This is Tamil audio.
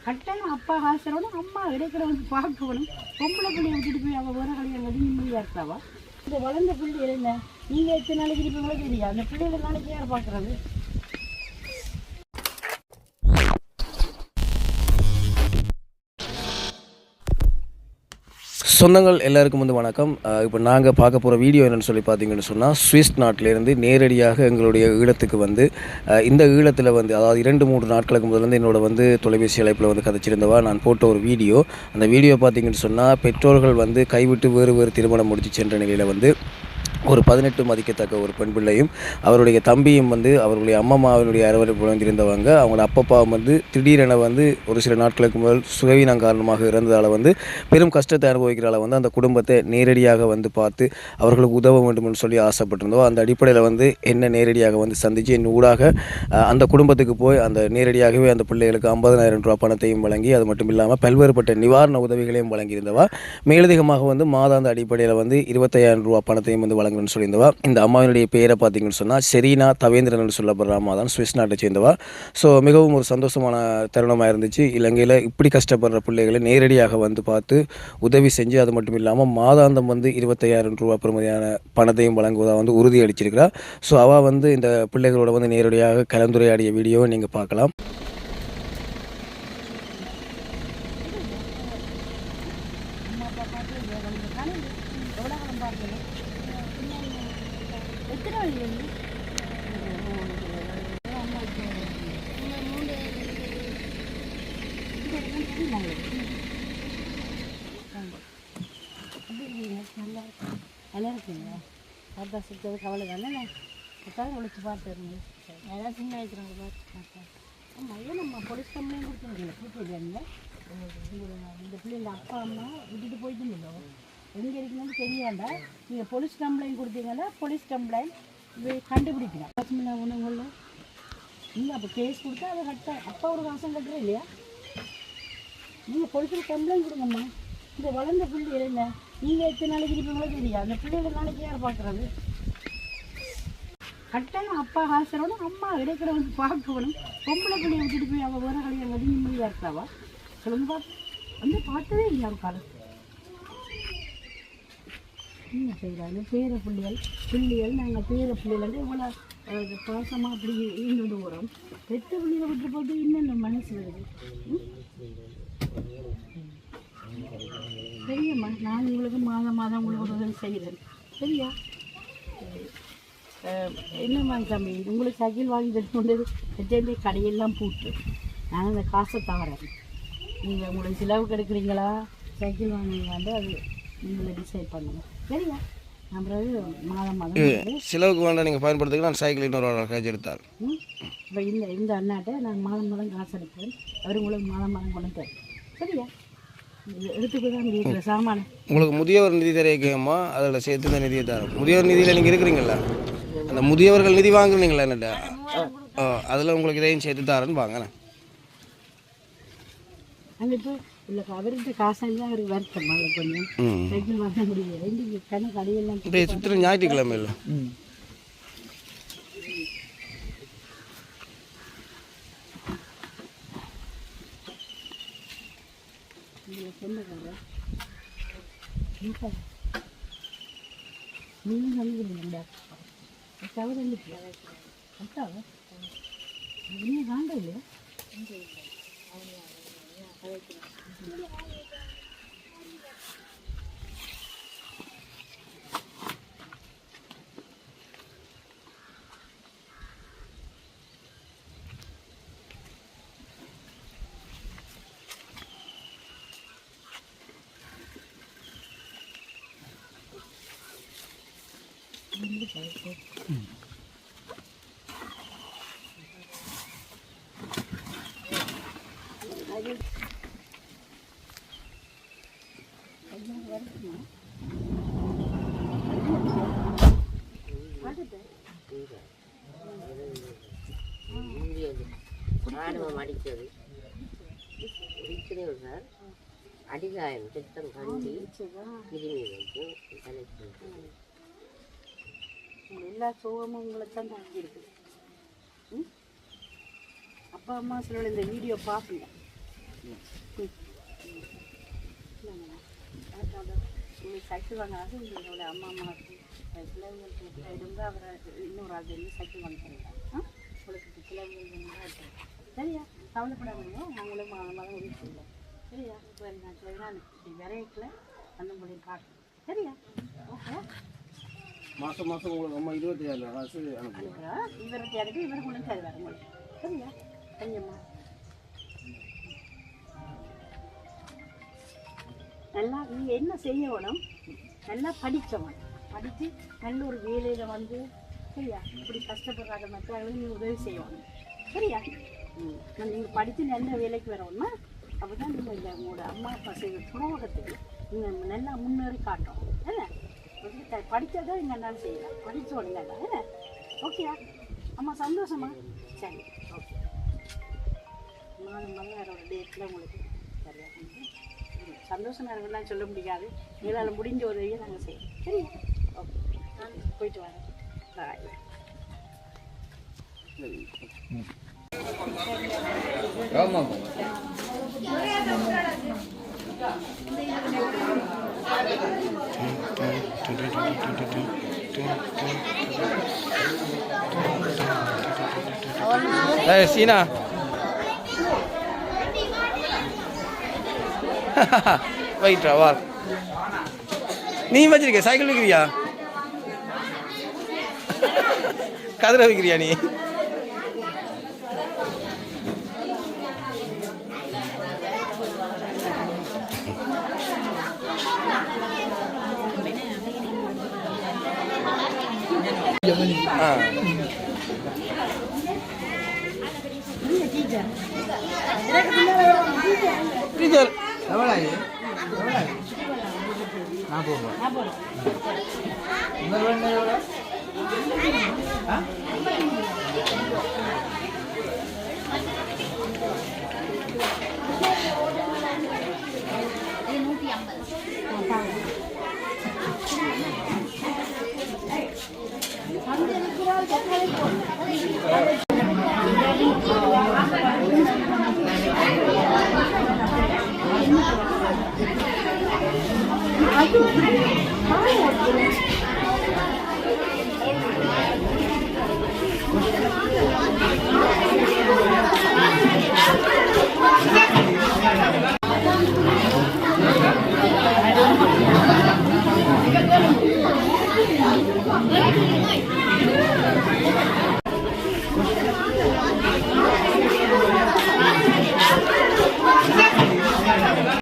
கட்டாயம் அப்பா ஆசிரோட அம்மா இடைக்கிறவங்க பார்க்கணும். பொம்பளை பிள்ளைய விட்டுட்டு போய் அவள் வேற கல்யாணம் கட்டி நிம்மதியாக இருக்காவா? இந்த வளர்ந்த பிள்ளை என்ன நீங்கள் எத்தனை நாளைக்கு இருப்பீங்களோ தெரியாது. அந்த பிள்ளைகளை நாளைக்கு யார் பார்க்குறது? சொந்தங்கள் எல்லாருக்கும் வந்து வணக்கம். இப்போ நாங்கள் பார்க்க போகிற வீடியோ என்னென்னு சொல்லி பார்த்தீங்கன்னு சொன்னால், சுவிஸ் நாட்டிலேருந்து நேரடியாக எங்களுடைய ஈழத்துக்கு வந்து இந்த ஈழத்தில் வந்து அதாவது 2-3 நாட்களுக்கு முதல்ல என்னோட வந்து தொலைபேசி அழைப்பில் வந்து கதைச்சிருந்தவா நான் போட்ட ஒரு வீடியோ. அந்த வீடியோ பார்த்தீங்கன்னு சொன்னால், பெற்றோர்கள் வந்து கைவிட்டு வேறு திருமணம் முடிச்சு சென்ற நிலையில் வந்து ஒரு 18 மதிக்கத்தக்க ஒரு பெண் பிள்ளையும் அவருடைய தம்பியும் வந்து அவருடைய அம்மாவினுடைய அரவணைப்பு வந்திருந்தவங்க. அவங்களோட அப்பப்பாவும் வந்து திடீரென வந்து ஒரு சில நாட்களுக்கு முதல் சுகவீனம் காரணமாக இறந்ததால் வந்து பெரும் கஷ்டத்தை அனுபவிக்கிறால வந்து அந்த குடும்பத்தை நேரடியாக வந்து பார்த்து அவர்களுக்கு உதவ வேண்டும்னு சொல்லி ஆசைப்பட்டிருந்தோம். அந்த அடிப்படையில் வந்து என்ன நேரடியாக வந்து சந்தித்து என் ஊடாக அந்த குடும்பத்துக்கு போய் அந்த நேரடியாகவே அந்த பிள்ளைகளுக்கு 50,000 ரூபா பணத்தையும் வழங்கி அது மட்டும் இல்லாமல் பல்வேறுபட்ட நிவாரண உதவிகளையும் வழங்கியிருந்தவா. மேலதிகமாக வந்து மாதாந்த அடிப்படையில் வந்து 25,000 ரூபா பணத்தையும் வந்து வழங்கணும்னு சொல்லியிருந்தவா. இந்த அம்மாவினுடைய பெயரை பார்த்தீங்கன்னு சொன்னால் செரீனா தவேந்திரன் சொல்லப்படுற அம்மா தான், சுவிஸ் நாட்டை சேர்ந்தவா. ஸோ மிகவும் ஒரு சந்தோஷமான தருணமாக இருந்துச்சு. இலங்கையில் இப்படி கஷ்டப்படுற பிள்ளைகளை நேரடியாக வந்து பார்த்து உதவி செஞ்சு அது மட்டும் இல்லாமல் மாதாந்தம் வந்து 25,000 ரூபா பெறுமதியான பணத்தையும் வழங்குவதாக வந்து உறுதி அளிச்சிருக்கிறார். ஸோ அவள் வந்து இந்த பிள்ளைகளோட வந்து நேரடியாக கலந்துரையாடிய வீடியோவை நீங்கள் பார்க்கலாம். நல்லா இருக்குங்களா? பார்த்தா சுற்றது கவலை தானே. பார்த்தாலும் ஒழிச்சு பார்த்துருங்க. ஏதாவது சின்ன வயசுறவங்க பார்த்து பார்த்தேன். ஆமாம், ஏன் நம்ம போலீஸ் கம்ப்ளைண்ட் கொடுத்துருக்கீங்க? கூப்பிட்டு இந்த பிள்ளைங்க அப்பா அம்மா விட்டுட்டு போயிட்டுங்களோ எங்கே இருக்குன்னு தெரியாண்டா நீங்கள் போலீஸ் கம்ப்ளைண்ட் கொடுத்தீங்கன்னா போலீஸ் கம்ப்ளைண்ட் கண்டுபிடிக்கலாம். பசுமனா உணவுகளில் நீங்கள் அப்போ கேஸ் கொடுத்தா அதை கட்ட அப்பா ஒரு காசம் கட்டுறேன் இல்லையா? நீங்கள் போலீஸில் கம்ப்ளைண்ட் கொடுங்கம்மா. இந்த வளர்ந்த பிள்ளை என்ன நீங்கள் எத்தனை நாளைக்கு இருப்பீங்களோ தெரியாது. அந்த பிள்ளைகளை நாளைக்கு யார் பார்க்குறது? கட்டாயம் அப்பா ஆசிரோட அம்மா இடைக்கிறவங்க பார்க்கணும். பொம்பளை பிள்ளைய விட்டுட்டு போய் அவள் வேற கல்யாணம் கட்டி நிம்மதியாக இருக்காவா? சொல்லுங்க பார்த்து. வந்து பார்த்ததே இல்லை அவள் காலம். என்ன செய்கிறாங்க பேர பிள்ளைகள் நாங்கள் பேர பிள்ளைகள் இவ்வளோ பாசமாக அப்படி இருந்துட்டு போகிறோம். பெற்ற பிள்ளைகளை விட்டு போட்டு இன்னும் மனசு வருது. சரியாம்மா, நான் உங்களுக்கு மாதம் உங்களுக்கு ஒரு உதவி செய்கிறேன். சரியா? என்னம்மா தம்பி, உங்களுக்கு சைக்கிள் வாங்கி தரும்போது வச்சே கடையெல்லாம் போட்டு நான் அந்த காசை தவறேன். நீங்கள் உங்களுக்கு செலவுக்கு எடுக்கிறீங்களா சைக்கிள் வாங்குவீங்களான்னு அது நீங்களை டிசைட் பண்ணுங்க. சரியா? நான் பிறகு மாதம் செலவுக்கு வேண்டாம் நீங்கள் பயன்படுத்திக்கலாம். நான் சைக்கிள் இன்னொரு காசு எடுத்தார். இப்போ இந்த அண்ணாட்ட நான் மாதம் காசு எடுப்பேன். அவர் உங்களுக்கு மாதம் கொண்டு தரும். சரியா? எடுத்துக்கதான் சாமான உங்களுக்கு முதியவர் நிதி தரையம்மா அதில் சேர்த்து இந்த நிதியை தரும். முதியவர் நிதியில் நீங்கள் இருக்கிறீங்களா? அந்த முதியவர்கள் நிதி வாங்குறீங்களா? என்னட்ட அதில் உங்களுக்கு இதையும் சேர்த்து தரேன்னு வாங்கினேன். அங்கே இப்போ இல்லை அவர்கிட்ட காசெல்லாம் அவருக்கு வருத்தம் கொஞ்சம் சைக்கிள் வாங்க முடியல. ரெண்டு கணக்கு கடையெல்லாம் இப்போ சுற்றுற ஞாயிற்றுக்கிழமை இல்லை. சொந்தக்கார நீங்களும் சமைக்கிறீங்களா? தவிர அத்தாவா இன்னும் வாங்க இல்லையா? ராணுவம் அடித்தது சார். அடிகாயம் சித்தம் கண்டி கிருமி வைத்து எல்லா சோகமும் உங்களை தான் தாங்கி இருக்குது. அப்பா அம்மா சில இந்த வீடியோ பார்ப்பீங்க. சைக்கிள் வாங்கினாலும் எங்களோட அம்மா பிள்ளைங்களுக்கு இருந்து அவரை இன்னொரு ஆள் வந்து சைக்கிள் வாங்கி தருவாங்க. உங்களுக்கு பிள்ளைங்களுக்கு சரியா? கவலைப்படாதீங்க, நாங்களும் மதம் உதவி செய்யலாம். சரியா? இப்போ நான் சொல்கிறேன் விரைக்கில் அந்த மொழியை பார்க்கணும். சரியா? ஓகே. மாதம் உங்களுக்கு அம்மா 25,000 காசு அனுப்புகிறோம். இவருக்கு எனக்கு இவருக்கு கொண்டு தருவார் உங்களுக்கு. சரியா? சரிம்மா. நல்லா நீ என்ன செய்யணும், நல்லா படிக்கணும். படித்து நல்ல ஒரு வேலையில் வந்து சரியா இப்படி கஷ்டப்படுறாங்க மற்றவர்களும் நீ உதவி செய்யணும். சரியா? நீங்கள் படித்து நல்ல வேலைக்கு வரணும்னா அப்போ தான் நீங்கள் இந்த உங்களோட அம்மா அப்பா செய்கிற துணவகத்துக்கு நீங்கள் நல்லா முன்னேறி காட்டணும். என்ன படித்ததான் நீங்கள் என்னாலும் செய்யலாம். படித்தோடுங்க என்ன? ஓகேயா? அம்மா சந்தோஷமா? சரி, ஓகே. 4 மணி நேரம் டேட்டில் உங்களுக்கு சரியா சந்தோஷமாக இருக்குன்னு சொல்ல முடியாது. எங்களால் முடிஞ்ச உதவியை நாங்கள் செய்யணும். சரி, ஓகே. நான் போயிட்டு வரேன். பாய். ஆமாம் சீனா வெயிட்ரா வா. நீ வச்சிருக்க சைக்கிள் விற்கிறியா? கதிரை விற்கிறியா நீ? டீச்சர் நான் போகிறேன்.